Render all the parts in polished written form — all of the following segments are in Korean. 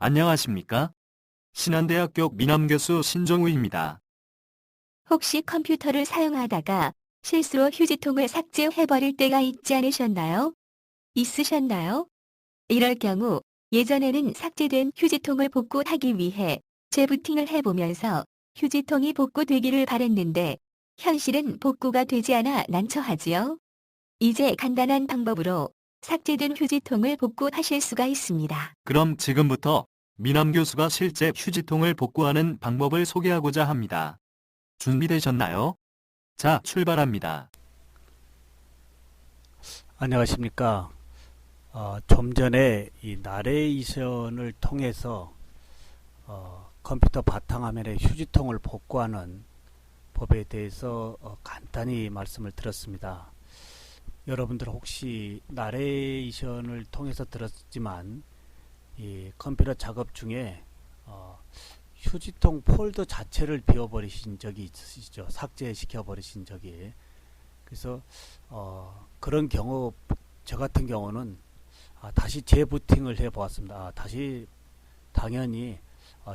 안녕하십니까? 신한대학교 미남교수 신종우입니다. 혹시 컴퓨터를 사용하다가 실수로 휴지통을 삭제해버릴 때가 있지 않으셨나요? 있으셨나요? 이럴 경우 예전에는 삭제된 휴지통을 복구하기 위해 재부팅을 해보면서 휴지통이 복구되기를 바랬는데 현실은 복구가 되지 않아 난처하지요. 이제 간단한 방법으로 삭제된 휴지통을 복구하실 수가 있습니다. 그럼 지금부터 미남교수가 실제 휴지통을 복구하는 방법을 소개하고자 합니다. 준비되셨나요? 자, 출발합니다. 안녕하십니까. 좀 전에 이 나레이션을 통해서 컴퓨터 바탕화면에 휴지통을 복구하는 법에 대해서 간단히 말씀을 드렸습니다. 여러분들 혹시 나레이션을 통해서 들었지만 이 컴퓨터 작업 중에 휴지통 폴더 자체를 비워버리신 적이 있으시죠? 삭제시켜 버리신 적이. 그래서 그런 경우 저 같은 경우는 다시 재부팅을 해 보았습니다. 다시 당연히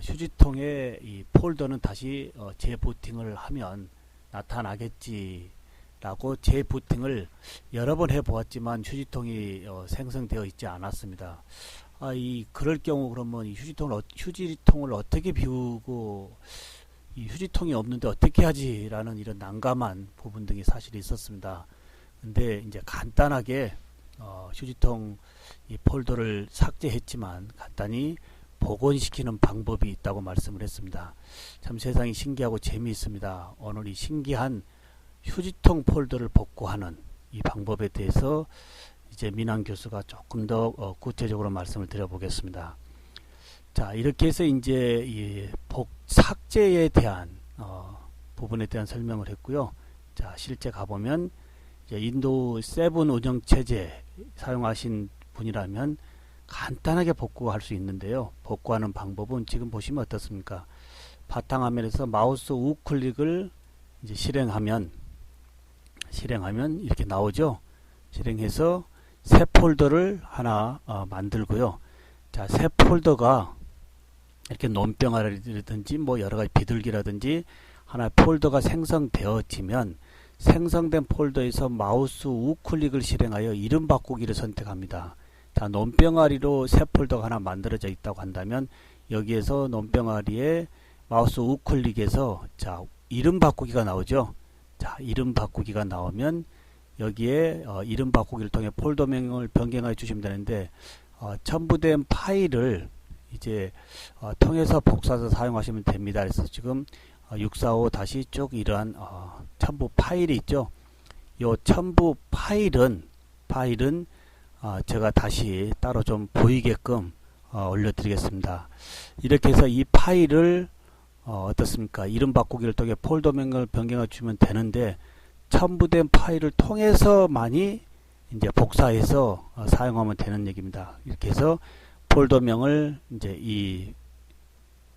휴지통의 이 폴더는 다시 재부팅을 하면 나타나겠지 라고 재부팅을 여러 번 해 보았지만 휴지통이 생성되어 있지 않았습니다. 그럴 경우 그러면 이 휴지통을 어떻게 비우고 이 휴지통이 없는데 어떻게 하지? 라는 이런 난감한 부분 등이 사실 있었습니다. 근데 이제 간단하게 휴지통 이 폴더를 삭제했지만 간단히 복원시키는 방법이 있다고 말씀을 했습니다. 참 세상이 신기하고 재미있습니다. 오늘 이 신기한 휴지통 폴더를 복구하는 이 방법에 대해서 이제 민환 교수가 조금 더 구체적으로 말씀을 드려보겠습니다. 자, 이렇게 해서 이제 이 삭제에 대한 부분에 대한 설명을 했고요. 자, 실제 가보면 이제 윈도우 7 운영체제 사용하신 분이라면 간단하게 복구할 수 있는데요. 복구하는 방법은 지금 보시면 어떻습니까? 바탕화면에서 마우스 우클릭을 이제 실행하면 이렇게 나오죠. 실행해서 새 폴더를 하나 만들고요. 자, 새 폴더가 이렇게 논병아리라든지 뭐 여러가지 비둘기라든지 하나의 폴더가 생성되어지면 생성된 폴더에서 마우스 우클릭을 실행하여 이름 바꾸기를 선택합니다. 자, 논병아리로 새 폴더가 하나 만들어져 있다고 한다면 여기에서 논병아리에 마우스 우클릭해서 자, 이름 바꾸기가 나오죠. 자, 이름 바꾸기가 나오면 여기에 이름 바꾸기를 통해 폴더명을 변경해 주시면 되는데 첨부된 파일을 이제 통해서 복사해서 사용하시면 됩니다. 그래서 지금 645 다시 쭉 이러한 첨부 파일이 있죠. 이 첨부 파일은 제가 다시 따로 좀 보이게끔 올려드리겠습니다. 이렇게 해서 이 파일을 어떻습니까? 이름 바꾸기를 통해 폴더명을 변경해 주면 되는데 첨부된 파일을 통해서만이 이제 복사해서 사용하면 되는 얘기입니다. 이렇게 해서 폴더명을 이제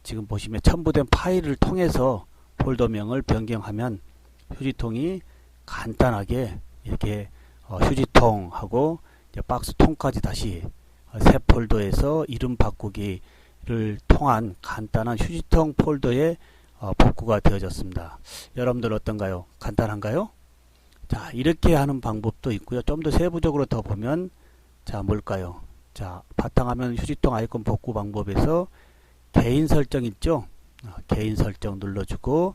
지금 보시면 첨부된 파일을 통해서 폴더명을 변경하면 휴지통이 간단하게 이렇게 휴지통하고 이제 박스통까지 다시 새 폴더에서 이름 바꾸기를 통한 간단한 휴지통 폴더에 복구가 되어졌습니다. 여러분들 어떤가요? 간단한가요? 자, 이렇게 하는 방법도 있고요. 좀 더 세부적으로 더 보면 자, 뭘까요? 자, 바탕화면 휴지통 아이콘 복구 방법에서 개인 설정 있죠? 개인 설정 눌러주고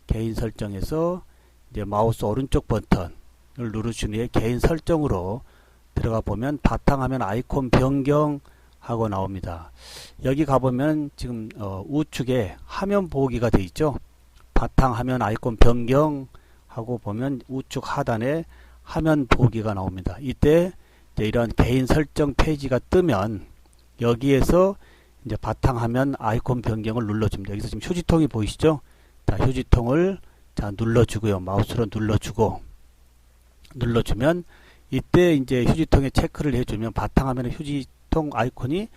개인 설정에서 이제 마우스 오른쪽 버튼을 누르신 후에 개인 설정으로 들어가 보면 바탕화면 아이콘 변경 하고 나옵니다. 여기 가보면 지금 우측에 화면 보기가 되어 있죠. 바탕화면 아이콘 변경 하고 보면 우측 하단에 화면 보기가 나옵니다. 이때 이제 이런 개인 설정 페이지가 뜨면 여기에서 이제 바탕화면 아이콘 변경을 눌러줍니다. 여기서 지금 휴지통이 보이시죠? 자, 휴지통을 자 눌러주고요. 마우스로 눌러주면 이때 이제 휴지통에 체크를 해주면 바탕화면에 휴지통 아이콘이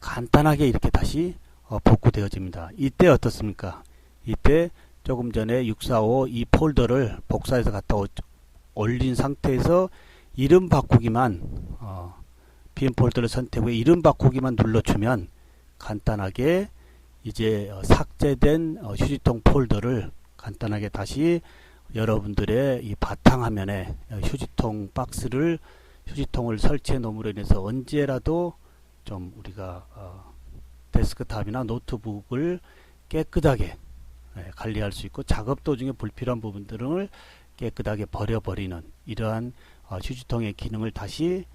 간단하게 이렇게 다시 복구되어집니다. 이때 어떻습니까? 이때 조금 전에 645 이 폴더를 복사해서 갖다 올린 상태에서 이름 바꾸기만 빈 폴더를 선택 후에 이름 바꾸기만 눌러주면 간단하게 이제 삭제된 휴지통 폴더를 간단하게 다시 여러분들의 이 바탕화면에 휴지통 박스를 휴지통을 설치해 놓음으로 인해서 언제라도 좀 우리가 데스크탑이나 노트북을 깨끗하게 관리할 수 있고 작업 도중에 불필요한 부분들을 깨끗하게 버려버리는 이러한 휴지통의 기능을 다시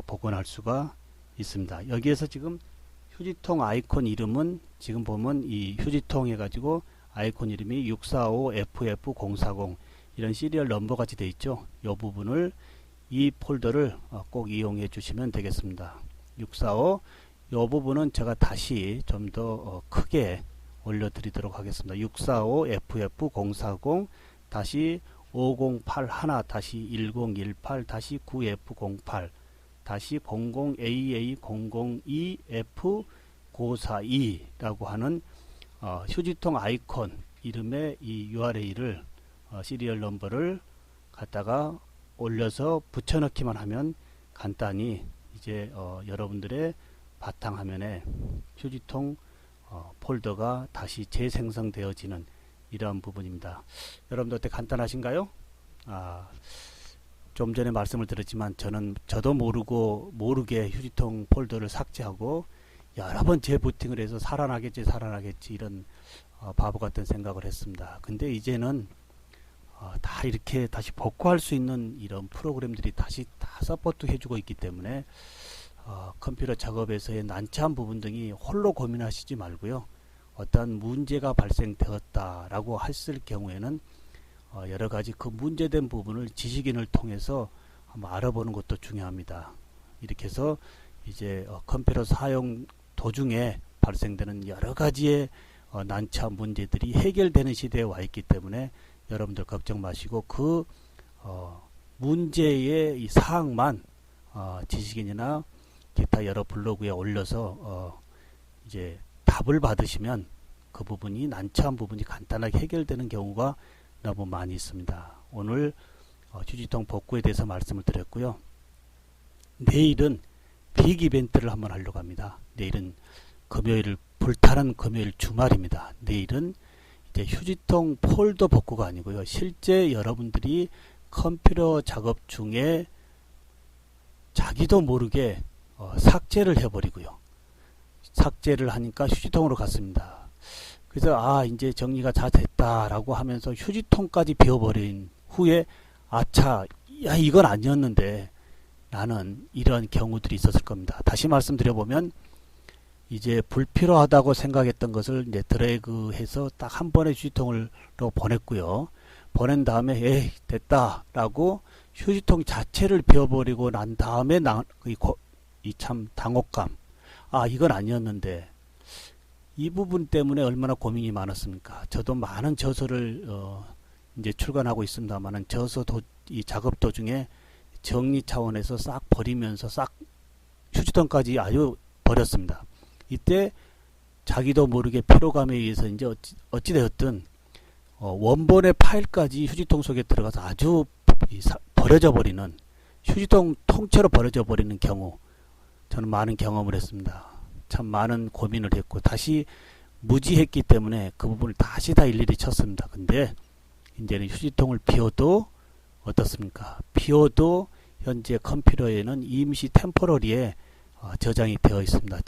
복원할 수가 있습니다. 여기에서 지금 휴지통 아이콘 이름은 지금 보면 이 휴지통 해가지고 아이콘 이름이 645FF040 이런 시리얼 넘버 같이 되어 있죠. 이 부분을 이 폴더를 꼭 이용해 주시면 되겠습니다. 645 이 부분은 제가 다시 좀 더 크게 올려드리도록 하겠습니다. 645FF040 다시 5081-1018-9F08 다시 00AA002F942라고 하는 휴지통 아이콘 이름의 이 URL을 시리얼 넘버를 갖다가 올려서 붙여넣기만 하면 간단히 이제 여러분들의 바탕화면에 휴지통 폴더가 다시 재생성되어지는 이러한 부분입니다. 여러분들 어때 간단하신가요? 좀 전에 말씀을 드렸지만 저도 모르게 휴지통 폴더를 삭제하고 여러 번 재부팅을 해서 살아나겠지 이런 바보 같은 생각을 했습니다. 근데 이제는 다 이렇게 다시 복구할 수 있는 이런 프로그램들이 다시 다 서포트 해주고 있기 때문에 컴퓨터 작업에서의 난처한 부분 등이 홀로 고민하시지 말고요. 어떠한 문제가 발생되었다라고 했을 경우에는 여러가지 그 문제된 부분을 지식인을 통해서 한번 알아보는 것도 중요합니다. 이렇게 해서 이제 컴퓨터 사용 도중에 발생되는 여러가지의 난처한 문제들이 해결되는 시대에 와 있기 때문에 여러분들 걱정 마시고 그 문제의 이 사항만 지식인이나 기타 여러 블로그에 올려서 이제 답을 받으시면 그 부분이 난처한 부분이 간단하게 해결되는 경우가 너무 많이 있습니다. 오늘 휴지통 복구에 대해서 말씀을 드렸고요. 내일은 빅 이벤트를 한번 하려고 합니다. 내일은 금요일 불타는 금요일 주말입니다. 내일은 이제 휴지통 폴더 복구가 아니고요. 실제 여러분들이 컴퓨터 작업 중에 자기도 모르게 삭제를 해버리고요. 삭제를 하니까 휴지통으로 갔습니다. 그래서 이제 정리가 다 됐다라고 하면서 휴지통까지 비워버린 후에 아차, 야 이건 아니었는데 라는 이러한 경우들이 있었을 겁니다. 다시 말씀드려보면 이제 불필요하다고 생각했던 것을 이제 드래그해서 딱 한 번에 휴지통으로 보냈고요. 보낸 다음에 에이 됐다라고 휴지통 자체를 비워버리고 난 다음에 이 참 당혹감, 이건 아니었는데 이 부분 때문에 얼마나 고민이 많았습니까? 저도 많은 저서를 이제 출간하고 있습니다만은 이 작업 도중에 정리 차원에서 싹 버리면서 싹 휴지통까지 아주 버렸습니다. 이때 자기도 모르게 피로감에 의해서 이제 어찌되었든 원본의 파일까지 휴지통 속에 들어가서 아주 버려져 버리는 휴지통 통째로 버려져 버리는 경우 저는 많은 경험을 했습니다. 참 많은 고민을 했고 다시 무지했기 때문에 그 부분을 다시 다 일일이 쳤습니다. 근데 이제는 휴지통을 비워도 어떻습니까? 비워도 현재 컴퓨터에는 임시 템포러리에 저장이 되어 있습니다.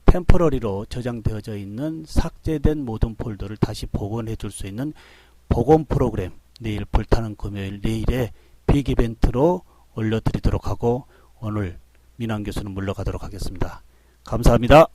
템포러리로 저장되어져 있는 삭제된 모든 폴더를 다시 복원해 줄 수 있는 복원 프로그램 내일 불타는 금요일 내일에 빅 이벤트로 올려드리도록 하고 오늘 민환 교수는 물러가도록 하겠습니다. 감사합니다.